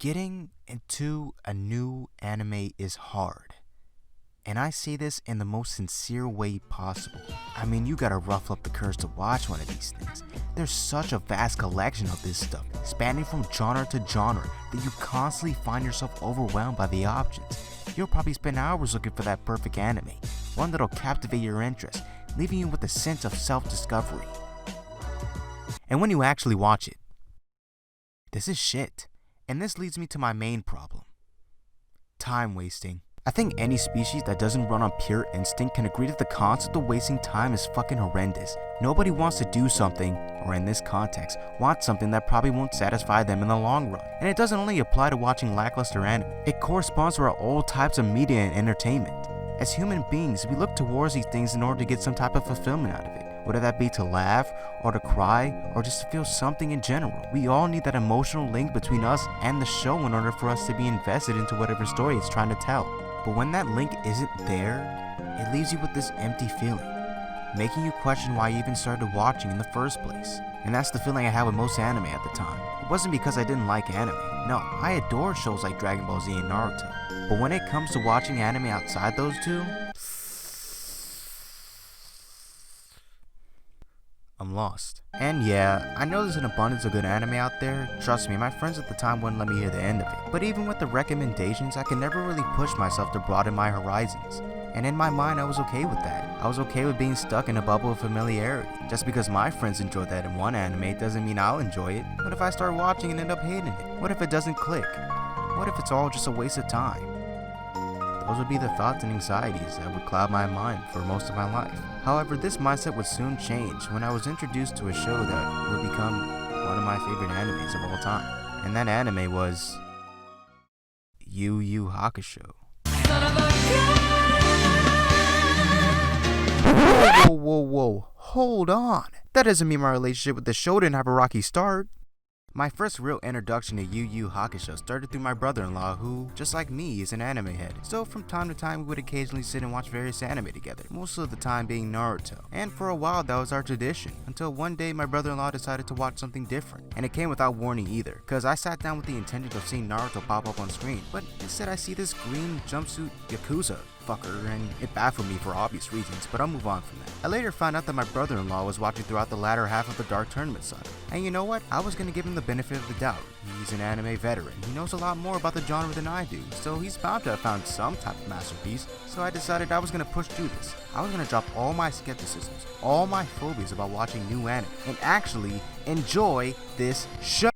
Getting into a new anime is hard. And I say this in the most sincere way possible. I mean, you gotta ruffle up the courage to watch one of these things. There's such a vast collection of this stuff, spanning from genre to genre, that you constantly find yourself overwhelmed by the options. You'll probably spend hours looking for that perfect anime, one that'll captivate your interest, leaving you with a sense of self-discovery. And when you actually watch it, this is shit. And this leads me to my main problem. Time wasting. I think any species that doesn't run on pure instinct can agree that the concept of wasting time is fucking horrendous. Nobody wants to do something, or in this context, wants something that probably won't satisfy them in the long run. And it doesn't only apply to watching lackluster anime. It corresponds to all types of media and entertainment. As human beings, we look towards these things in order to get some type of fulfillment out of it. Whether that be to laugh, or to cry, or just to feel something in general. We all need that emotional link between us and the show in order for us to be invested into whatever story it's trying to tell. But when that link isn't there, it leaves you with this empty feeling, making you question why you even started watching in the first place. And that's the feeling I had with most anime at the time. It wasn't because I didn't like anime. No, I adored shows like Dragon Ball Z and Naruto. But when it comes to watching anime outside those two, I'm lost. And yeah, I know there's an abundance of good anime out there. Trust me, my friends at the time wouldn't let me hear the end of it. But even with the recommendations, I could never really push myself to broaden my horizons. And in my mind, I was okay with that. I was okay with being stuck in a bubble of familiarity. Just because my friends enjoy that in one anime doesn't mean I'll enjoy it. What if I start watching and end up hating it? What if it doesn't click? What if it's all just a waste of time? Those would be the thoughts and anxieties that would cloud my mind for most of my life. However, this mindset would soon change when I was introduced to a show that would become one of my favorite animes of all time. And that anime was Yu Yu Hakusho. Whoa, hold on. That doesn't mean my relationship with the show didn't have a rocky start. My first real introduction to Yu Yu Hakusho started through my brother-in-law who, just like me, is an anime head. So from time to time we would occasionally sit and watch various anime together, most of the time being Naruto. And for a while that was our tradition, until one day my brother-in-law decided to watch something different. And it came without warning either, cause I sat down with the intention of seeing Naruto pop up on screen, but instead I see this green jumpsuit Yakuza fucker, and it baffled me for obvious reasons, but I'll move on from that. I later found out that my brother-in-law was watching throughout the latter half of the Dark Tournament saga. And you know what? I was gonna give him the benefit of the doubt. He's an anime veteran. He knows a lot more about the genre than I do, so he's bound to have found some type of masterpiece. So I decided I was gonna push through this. I was gonna drop all my skepticisms, all my phobias about watching new anime, and actually enjoy this show.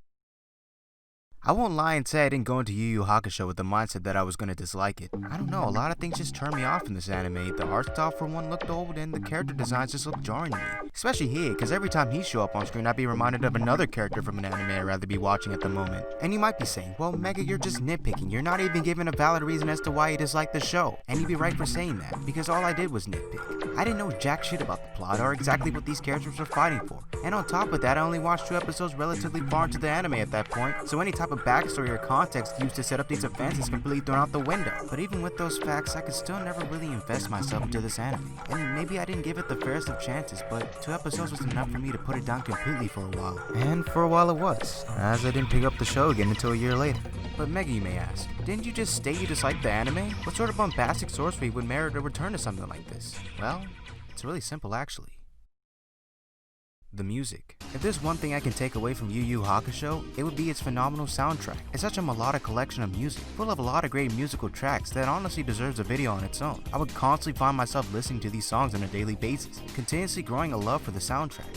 I won't lie and say I didn't go into Yu Yu Hakusho with the mindset that I was going to dislike it. I don't know, a lot of things just turned me off in this anime. The art style for one looked old and the character designs just looked jarring to me. Especially here, because every time he show up on screen I'd be reminded of another character from an anime I'd rather be watching at the moment. And you might be saying, well Mega, you're just nitpicking, you're not even giving a valid reason as to why you dislike the show. And you'd be right for saying that, because all I did was nitpick. I didn't know jack shit about the plot or exactly what these characters were fighting for. And on top of that, I only watched 2 episodes relatively far into the anime at that point, so any type of backstory or context used to set up these events is completely thrown out the window. But even with those facts, I could still never really invest myself into this anime. And maybe I didn't give it the fairest of chances, but 2 episodes was enough for me to put it down completely for a while. And for a while it was, as I didn't pick up the show again until a year later. But Mega, you may ask, didn't you just state you disliked the anime? What sort of bombastic sorcery would merit a return to something like this? Well, it's really simple actually. The music. If there's one thing I can take away from Yu Yu Hakusho, it would be its phenomenal soundtrack. It's such a melodic collection of music, full of a lot of great musical tracks that honestly deserves a video on its own. I would constantly find myself listening to these songs on a daily basis, continuously growing a love for the soundtrack.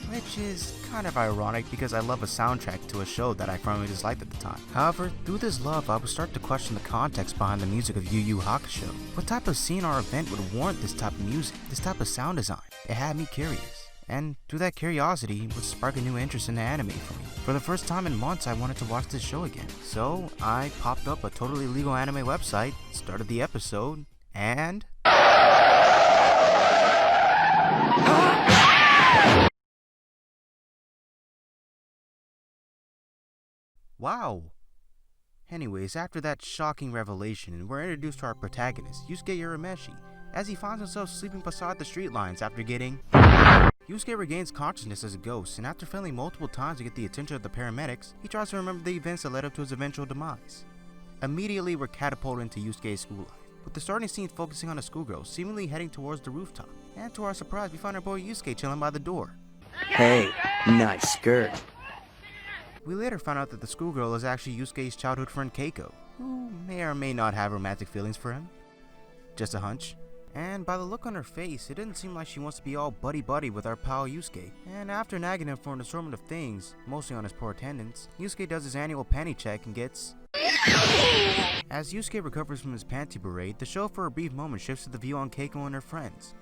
Which is kind of ironic because I love a soundtrack to a show that I firmly disliked at the time. However, through this love, I would start to question the context behind the music of Yu Yu Hakusho. What type of scene or event would warrant this type of music, this type of sound design? It had me curious. And through that curiosity would spark a new interest in the anime for me. For the first time in months, I wanted to watch this show again. So I popped up a totally legal anime website, started the episode, and wow. Anyways, after that shocking revelation, we're introduced to our protagonist, Yusuke Urameshi, as he finds himself sleeping beside the street lines after getting Yusuke regains consciousness as a ghost, and after failing multiple times to get the attention of the paramedics, he tries to remember the events that led up to his eventual demise. Immediately, we're catapulted into Yusuke's school life, with the starting scene focusing on a schoolgirl seemingly heading towards the rooftop. And to our surprise, we find our boy Yusuke chilling by the door. Hey, nice skirt. We later find out that the schoolgirl is actually Yusuke's childhood friend Keiko, who may or may not have romantic feelings for him. Just a hunch. And by the look on her face, it doesn't seem like she wants to be all buddy-buddy with our pal Yusuke. And after nagging him for an assortment of things, mostly on his poor attendance, Yusuke does his annual panty check and gets... As Yusuke recovers from his panty parade, the show for a brief moment shifts to the view on Keiko and her friends.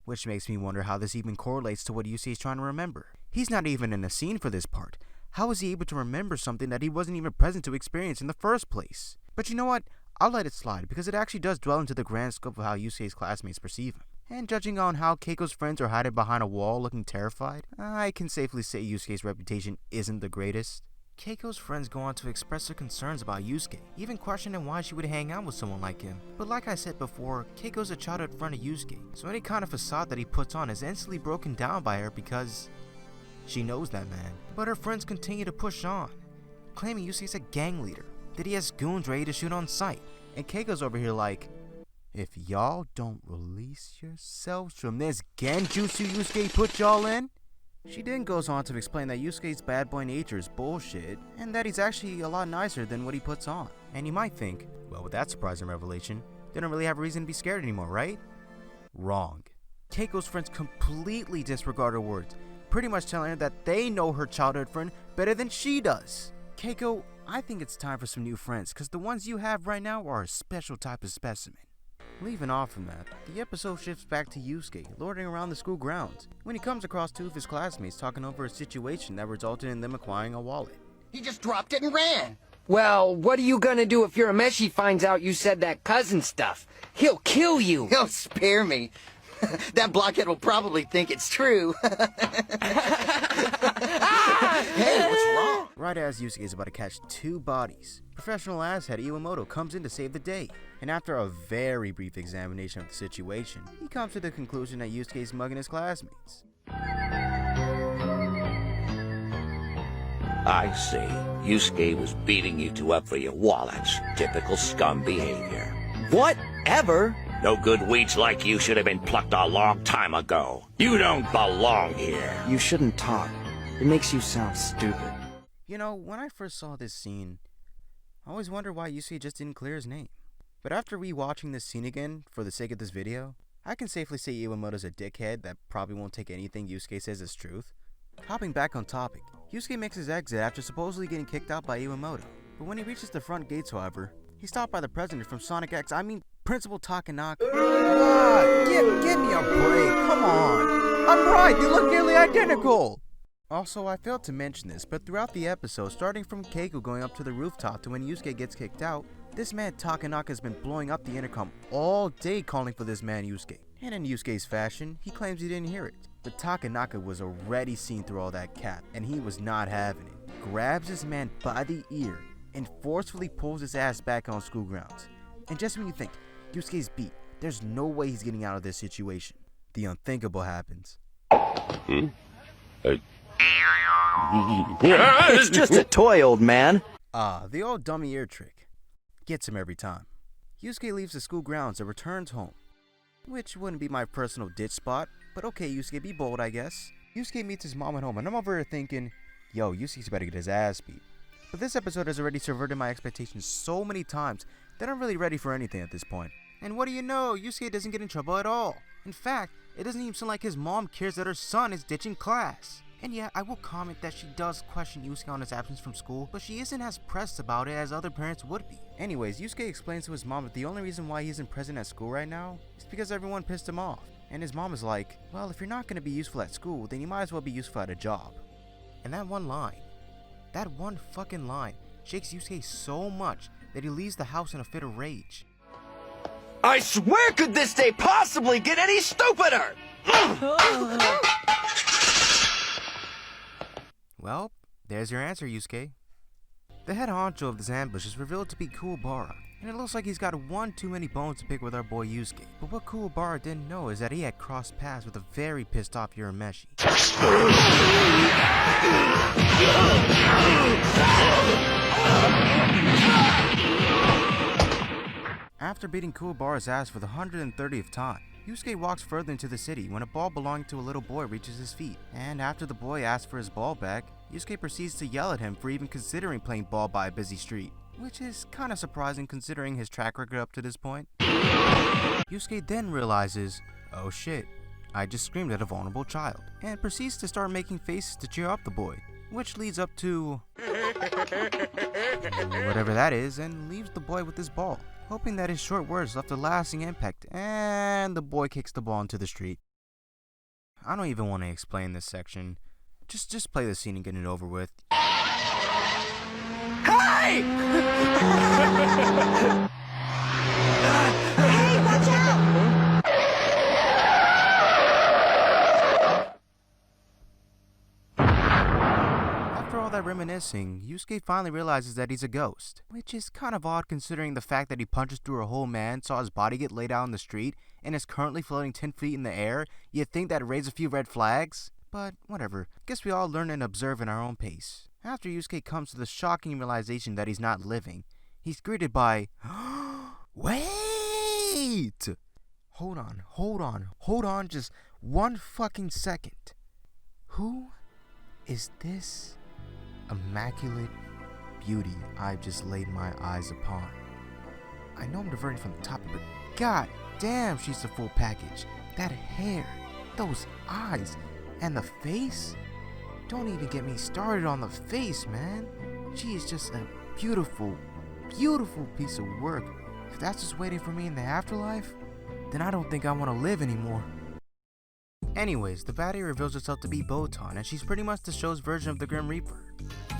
Which makes me wonder how this even correlates to what Yusuke is trying to remember. He's not even in the scene for this part. How is he able to remember something that he wasn't even present to experience in the first place? But you know what? I'll let it slide because it actually does dwell into the grand scope of how Yusuke's classmates perceive him. And judging on how Keiko's friends are hiding behind a wall looking terrified, I can safely say Yusuke's reputation isn't the greatest. Keiko's friends go on to express their concerns about Yusuke, even questioning why she would hang out with someone like him. But like I said before, Keiko's a childhood friend of Yusuke, so any kind of facade that he puts on is instantly broken down by her because she knows that man. But her friends continue to push on, claiming Yusuke's a gang leader, that he has goons ready to shoot on sight. And Keiko's over here like, if y'all don't release yourselves from this genjutsu Yusuke put y'all in? She then goes on to explain that Yusuke's bad boy nature is bullshit, and that he's actually a lot nicer than what he puts on. And you might think, well, with that surprising revelation, they don't really have a reason to be scared anymore, right? Wrong. Keiko's friends completely disregard her words, pretty much telling her that they know her childhood friend better than she does. Keiko, I think it's time for some new friends, because the ones you have right now are a special type of specimen. Leaving off from that, the episode shifts back to Yusuke, loitering around the school grounds, when he comes across two of his classmates talking over a situation that resulted in them acquiring a wallet. He just dropped it and ran. Well, what are you gonna do if Urameshi finds out you said that cousin stuff? He'll kill you! He'll spare me. That blockhead will probably think it's true. Hey, what's wrong? Right as Yusuke is about to catch two bodies, professional asshead Iwamoto comes in to save the day. And after a very brief examination of the situation, he comes to the conclusion that Yusuke is mugging his classmates. I see. Yusuke was beating you two up for your wallets. Typical scum behavior. Whatever! No good weeds like you should have been plucked a long time ago. You don't belong here. You shouldn't talk. It makes you sound stupid. You know, when I first saw this scene, I always wondered why Yusuke just didn't clear his name. But after rewatching this scene again, for the sake of this video, I can safely say Iwamoto's a dickhead that probably won't take anything Yusuke says as truth. Hopping back on topic, Yusuke makes his exit after supposedly getting kicked out by Iwamoto. But when he reaches the front gates, however, he's stopped by the president from Sonic X, Principal Takanaka. What? Give me a break, come on. I'm right, they look nearly identical. Also, I failed to mention this, but throughout the episode, starting from Keiko going up to the rooftop to when Yusuke gets kicked out, this man Takanaka has been blowing up the intercom all day calling for this man Yusuke. And in Yusuke's fashion, he claims he didn't hear it. But Takanaka was already seen through all that cap, and he was not having it. Grabs this man by the ear and forcefully pulls his ass back on school grounds. And just when you think Yusuke's beat, there's no way he's getting out of this situation, the unthinkable happens. It's just a toy, old man. The old dummy ear trick. Gets him every time. Yusuke leaves the school grounds and returns home, which wouldn't be my personal ditch spot, but okay, Yusuke, be bold, I guess. Yusuke meets his mom at home, and I'm over here thinking, yo, Yusuke's better get his ass beat. But this episode has already subverted my expectations so many times that I'm really ready for anything at this point. And what do you know, Yusuke doesn't get in trouble at all. In fact, it doesn't even seem like his mom cares that her son is ditching class. And yeah, I will comment that she does question Yusuke on his absence from school, but she isn't as pressed about it as other parents would be. Anyways, Yusuke explains to his mom that the only reason why he isn't present at school right now is because everyone pissed him off. And his mom is like, well, if you're not going to be useful at school, then you might as well be useful at a job. And that one fucking line, shakes Yusuke so much that he leaves the house in a fit of rage. I swear, could this day possibly get any stupider? Well, there's your answer, Yusuke. The head honcho of this ambush is revealed to be Kuwabara, and it looks like he's got one too many bones to pick with our boy Yusuke. But what Kuwabara didn't know is that he had crossed paths with a very pissed off Urameshi. After beating Kuwabara's ass for the 130th time, Yusuke walks further into the city when a ball belonging to a little boy reaches his feet, and after the boy asks for his ball back, Yusuke proceeds to yell at him for even considering playing ball by a busy street, which is kinda surprising considering his track record up to this point. Yusuke then realizes, oh shit, I just screamed at a vulnerable child, and proceeds to start making faces to cheer up the boy, which leads up to whatever that is, and leaves the boy with his ball, hoping that his short words left a lasting impact, and the boy kicks the ball into the street. I don't even want to explain this section. Just play the scene and get it over with. Hey! Hey, watch out! After all that reminiscing, Yusuke finally realizes that he's a ghost, which is kind of odd considering the fact that he punches through a whole man, saw his body get laid out on the street, and is currently floating 10 feet in the air. You'd think that'd raise a few red flags? But whatever, guess we all learn and observe in our own pace. After Yusuke comes to the shocking realization that he's not living, he's greeted by, wait! Hold on, just one fucking second. Who is this immaculate beauty I've just laid my eyes upon? I know I'm diverting from the topic, but god damn, she's the full package. That hair, those eyes, and the face? Don't even get me started on the face, man. She is just a beautiful, beautiful piece of work. If that's just waiting for me in the afterlife, then I don't think I want to live anymore. Anyways, the baddie reveals herself to be Botan, and she's pretty much the show's version of the Grim Reaper.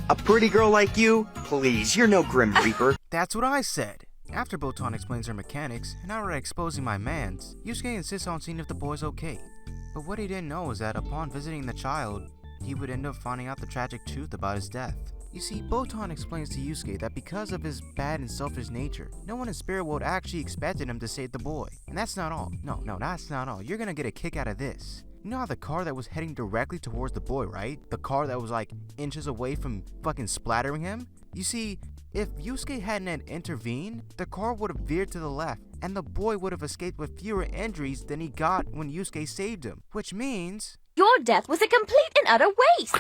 A pretty girl like you? Please, you're no Grim Reaper. That's what I said. After Botan explains her mechanics, and outright exposing my mans, Yusuke insists on seeing if the boy's okay. But what he didn't know is that upon visiting the child, he would end up finding out the tragic truth about his death. You see, Botan explains to Yusuke that because of his bad and selfish nature, no one in Spirit World actually expected him to save the boy. And that's not all. No, that's not all. You're gonna get a kick out of this. You know how the car that was heading directly towards the boy, right? The car that was like inches away from fucking splattering him? You see, if Yusuke hadn't intervened, the car would have veered to the left, and the boy would have escaped with fewer injuries than he got when Yusuke saved him. Which means, Your death was a complete and utter waste!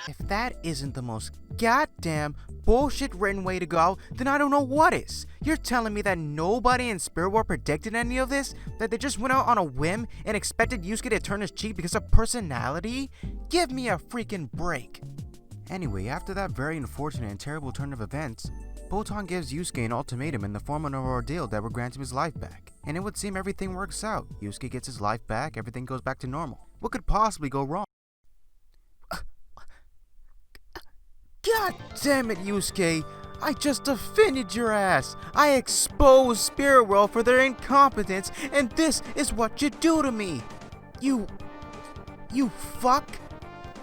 if that isn't the most goddamn bullshit written way to go, then I don't know what is. You're telling me that nobody in Spirit World predicted any of this? That they just went out on a whim and expected Yusuke to turn his cheek because of personality? Give me a freaking break. Anyway, after that very unfortunate and terrible turn of events, Botan gives Yusuke an ultimatum in the form of an ordeal that would grant him his life back. And it would seem everything works out. Yusuke gets his life back, everything goes back to normal. What could possibly go wrong? God damn it, Yusuke! I just offended your ass! I exposed Spirit World for their incompetence, and this is what you do to me! You fuck!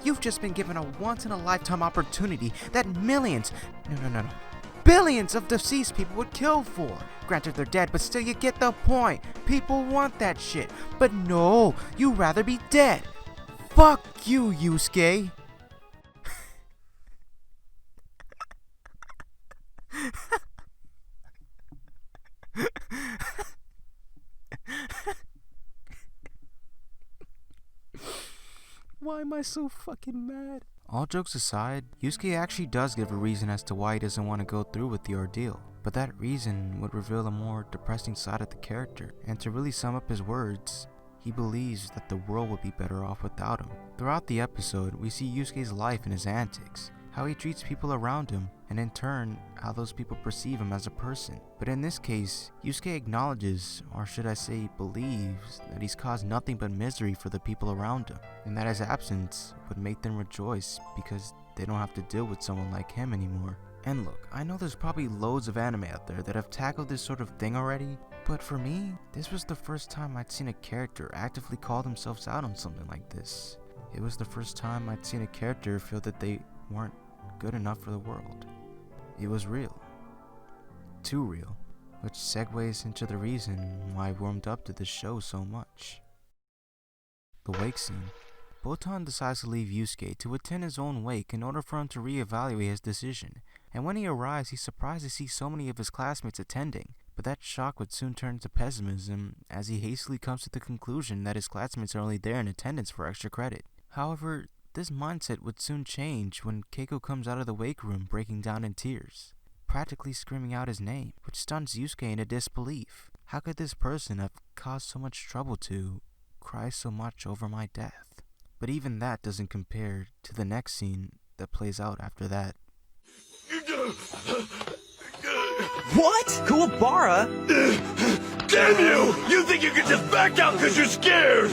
You've just been given a once-in-a-lifetime opportunity that millions, no, billions of deceased people would kill for. Granted, they're dead, but still you get the point. People want that shit. But no, you'd rather be dead. Fuck you, Yusuke. Why am I so fucking mad? All jokes aside, Yusuke actually does give a reason as to why he doesn't want to go through with the ordeal, but that reason would reveal a more depressing side of the character, and to really sum up his words, he believes that the world would be better off without him. Throughout the episode, we see Yusuke's life and his antics, how he treats people around him, and in turn, how those people perceive him as a person. But in this case, Yusuke acknowledges, or should I say believes, that he's caused nothing but misery for the people around him, and that his absence would make them rejoice because they don't have to deal with someone like him anymore. And look, I know there's probably loads of anime out there that have tackled this sort of thing already, but for me, this was the first time I'd seen a character actively call themselves out on something like this. It was the first time I'd seen a character feel that they weren't good enough for the world. It was real. Too real. Which segues into the reason why I warmed up to this show so much. The wake scene. Botan decides to leave Yusuke to attend his own wake in order for him to reevaluate his decision, and when he arrives, he's surprised to see so many of his classmates attending, but that shock would soon turn to pessimism as he hastily comes to the conclusion that his classmates are only there in attendance for extra credit. However, this mindset would soon change when Keiko comes out of the wake room breaking down in tears, practically screaming out his name, which stuns Yusuke into disbelief. How could this person have caused so much trouble to cry so much over my death? But even that doesn't compare to the next scene that plays out after that. What? Kuwabara? Damn you! You think you can just back out because you're scared!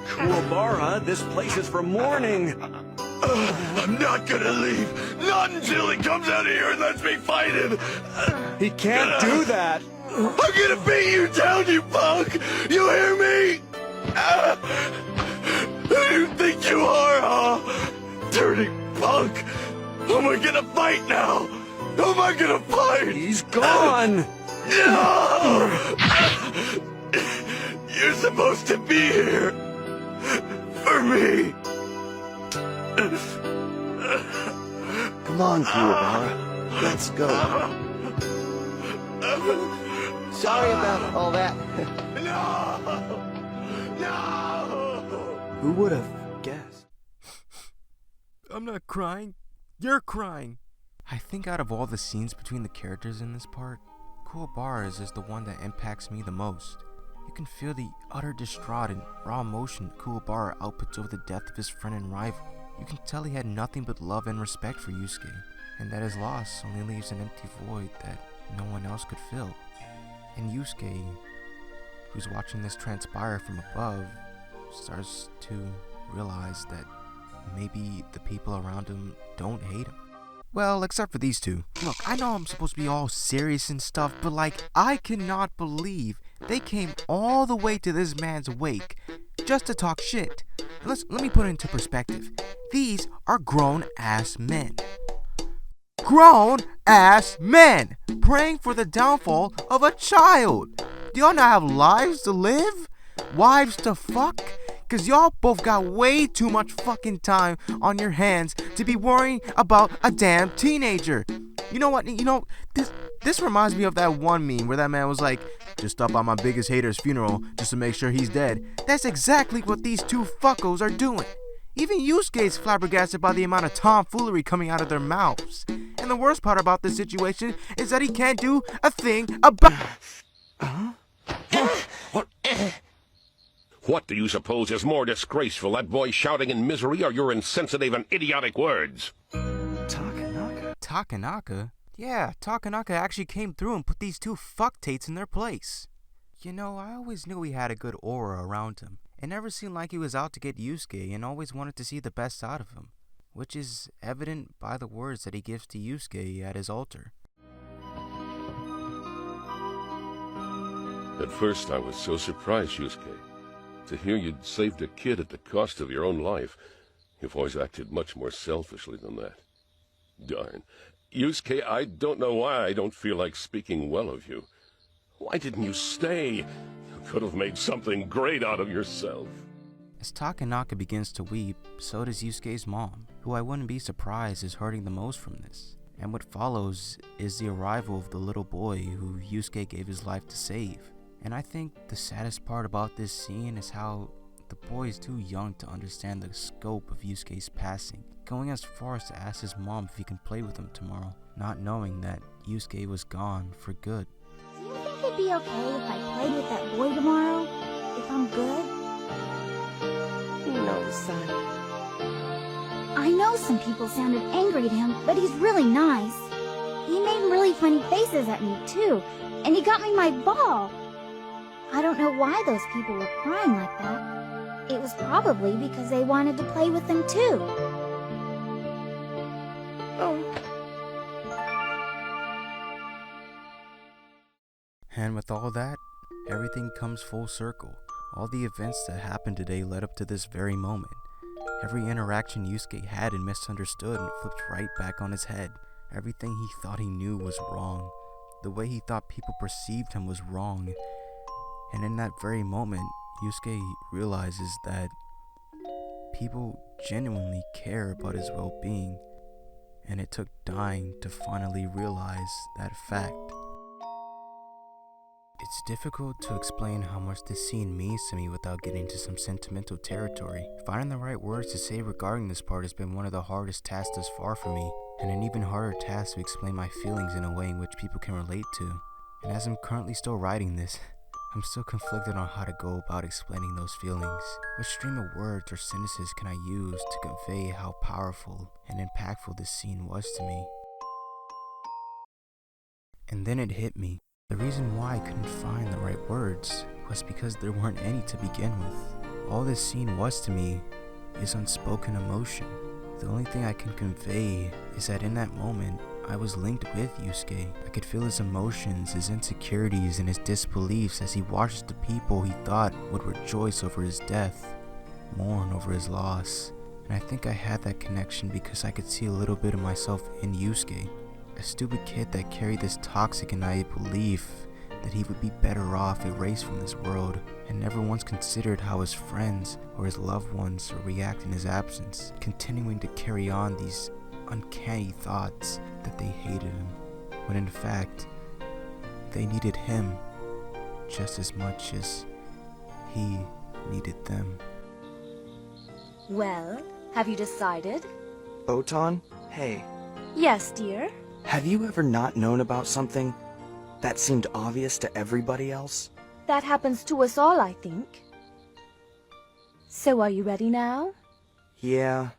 Kuwabara, this place is for mourning. I'm not gonna leave. Not until he comes out of here and lets me fight him. He can't do that. I'm gonna beat you down, you punk! You hear me? Who do you think you are, huh? Dirty punk! Who am I gonna fight now? Who am I gonna fight? He's gone. No! You're supposed to be here. For me. Come on, Kuwabara. Let's go. Sorry about all that. No! No! Who would have guessed? I'm not crying. You're crying. I think out of all the scenes between the characters in this part, Kuwabara's is the one that impacts me the most. You can feel the utter distraught and raw emotion Kuwabara outputs over the death of his friend and rival. You can tell he had nothing but love and respect for Yusuke, and that his loss only leaves an empty void that no one else could fill. And Yusuke, who's watching this transpire from above, starts to realize that maybe the people around him don't hate him. Well, except for these two. Look, I know I'm supposed to be all serious and stuff, but I cannot believe they came all the way to this man's wake just to talk shit. Let me put it into perspective. These are grown-ass men. Grown-ass men praying for the downfall of a child. Do y'all not have lives to live? Wives to fuck? Cause y'all both got way too much fucking time on your hands to be worrying about a damn teenager. You know what? This reminds me of that one meme where that man was like, just stop by my biggest hater's funeral just to make sure he's dead. That's exactly what these two fuckos are doing. Even Yusuke's flabbergasted by the amount of tomfoolery coming out of their mouths. And the worst part about this situation is that he can't do a thing about... What do you suppose is more disgraceful, that boy shouting in misery or your insensitive and idiotic words? Takanaka? Yeah, Takanaka actually came through and put these two fucktates in their place. You know, I always knew he had a good aura around him. It never seemed like he was out to get Yusuke and always wanted to see the best out of him, which is evident by the words that he gives to Yusuke at his altar. At first I was so surprised, Yusuke. To hear you'd saved a kid at the cost of your own life. You've always acted much more selfishly than that. Darn. Yusuke, I don't know why I don't feel like speaking well of you. Why didn't you stay? You could have made something great out of yourself. As Takanaka begins to weep, so does Yusuke's mom, who I wouldn't be surprised is hurting the most from this. And what follows is the arrival of the little boy who Yusuke gave his life to save. And I think the saddest part about this scene is how the boy is too young to understand the scope of Yusuke's passing, going as far as to ask his mom if he can play with him tomorrow, not knowing that Yusuke was gone for good. Do you think it'd be okay if I played with that boy tomorrow? If I'm good? No, son. I know some people sounded angry at him, but he's really nice. He made really funny faces at me, too, and he got me my ball. I don't know why those people were crying like that. It was probably because they wanted to play with them, too. Oh. And with all that, everything comes full circle. All the events that happened today led up to this very moment. Every interaction Yusuke had and misunderstood and flipped right back on his head. Everything he thought he knew was wrong. The way he thought people perceived him was wrong. And in that very moment, Yusuke realizes that people genuinely care about his well-being. And it took dying to finally realize that fact. It's difficult to explain how much this scene means to me without getting into some sentimental territory. Finding the right words to say regarding this part has been one of the hardest tasks thus far for me, and an even harder task to explain my feelings in a way in which people can relate to. And as I'm currently still writing this, I'm still conflicted on how to go about explaining those feelings. What stream of words or sentences can I use to convey how powerful and impactful this scene was to me? And then it hit me. The reason why I couldn't find the right words was because there weren't any to begin with. All this scene was to me is unspoken emotion. The only thing I can convey is that in that moment, I was linked with Yusuke. I could feel his emotions, his insecurities, and his disbeliefs as he watched the people he thought would rejoice over his death, mourn over his loss. And I think I had that connection because I could see a little bit of myself in Yusuke. A stupid kid that carried this toxic and naive belief that he would be better off erased from this world, and never once considered how his friends or his loved ones would react in his absence, continuing to carry on these uncanny thoughts that they hated him, when in fact, they needed him just as much as he needed them. Well, have you decided? Botan? Hey, Yes, dear. have you ever not known about something that seemed obvious to everybody else? That happens to us all, I think. So are you ready now? Yeah,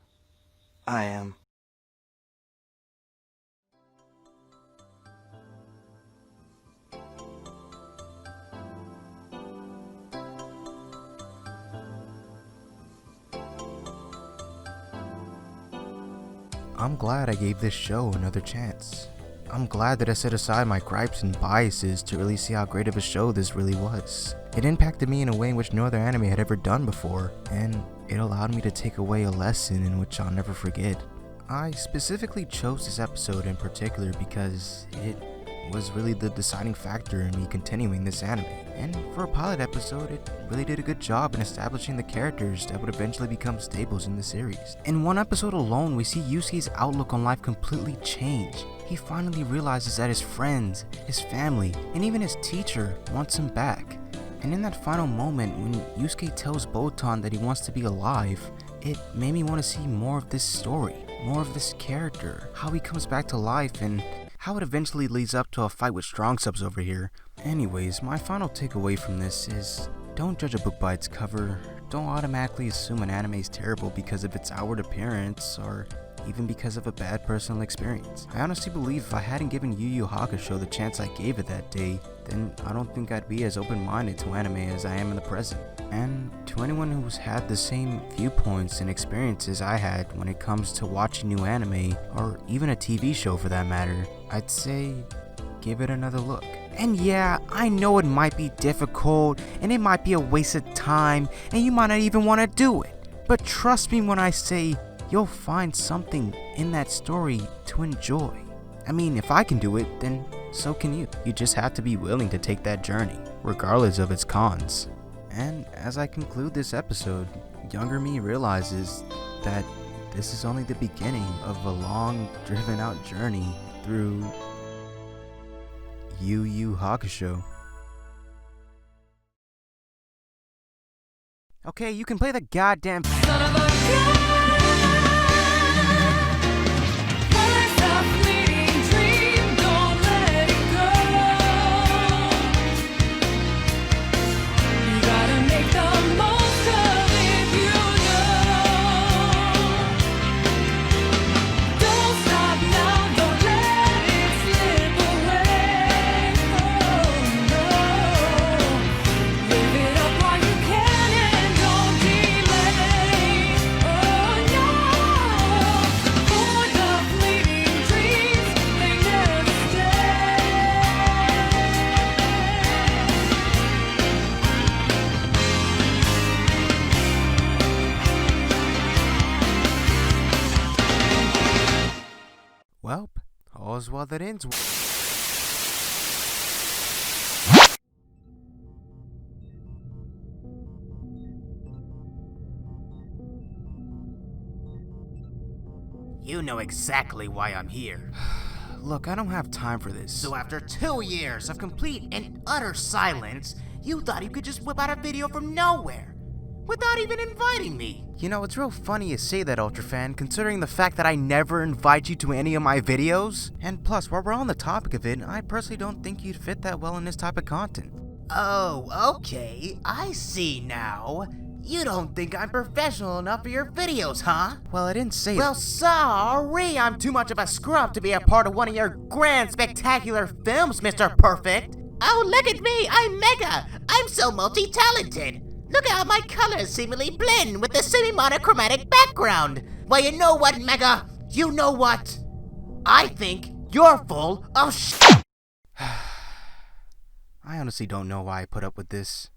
I am. I'm glad I gave this show another chance. I'm glad that I set aside my gripes and biases to really see how great of a show this really was. It impacted me in a way in which no other anime had ever done before, and it allowed me to take away a lesson in which I'll never forget. I specifically chose this episode in particular because it was really the deciding factor in me continuing this anime. And for a pilot episode, it really did a good job in establishing the characters that would eventually become staples in the series. In one episode alone, we see Yusuke's outlook on life completely change. He finally realizes that his friends, his family, and even his teacher wants him back. And in that final moment, when Yusuke tells Botan that he wants to be alive, it made me want to see more of this story, more of this character, how he comes back to life, and how it eventually leads up to a fight with strong subs over here. Anyways, my final takeaway from this is, don't judge a book by its cover. Don't automatically assume an anime is terrible because of its outward appearance, or even because of a bad personal experience. I honestly believe if I hadn't given Yu Yu Hakusho the chance I gave it that day, then I don't think I'd be as open-minded to anime as I am in the present. And to anyone who's had the same viewpoints and experiences I had when it comes to watching new anime, or even a TV show for that matter, I'd say give it another look. And yeah, I know it might be difficult, and it might be a waste of time, and you might not even want to do it. But trust me when I say, you'll find something in that story to enjoy. I mean, if I can do it, then so can you. You just have to be willing to take that journey, regardless of its cons. And as I conclude this episode, younger me realizes that this is only the beginning of a long, driven-out journey through Yu Yu Hakusho. Okay, you can play the goddamn son of a gun! All's well that ends. You know exactly why I'm here. Look, I don't have time for this. So after 2 years of complete and utter silence, you thought you could just whip out a video from nowhere, without even inviting me. You know, it's real funny you say that, Ultra Fan, considering the fact that I never invite you to any of my videos. And plus, while we're on the topic of it, I personally don't think you'd fit that well in this type of content. Oh, okay, I see now. You don't think I'm professional enough for your videos, huh? Well, I didn't say Well, sorry, I'm too much of a scrub to be a part of one of your grand, spectacular films, Mr. Perfect. Oh, look at me, I'm Mega. I'm so multi-talented. Look at how my colors seemingly blend with the semi-monochromatic background. Well, you know what, Mega? You know what? I think you're full of I honestly don't know why I put up with this.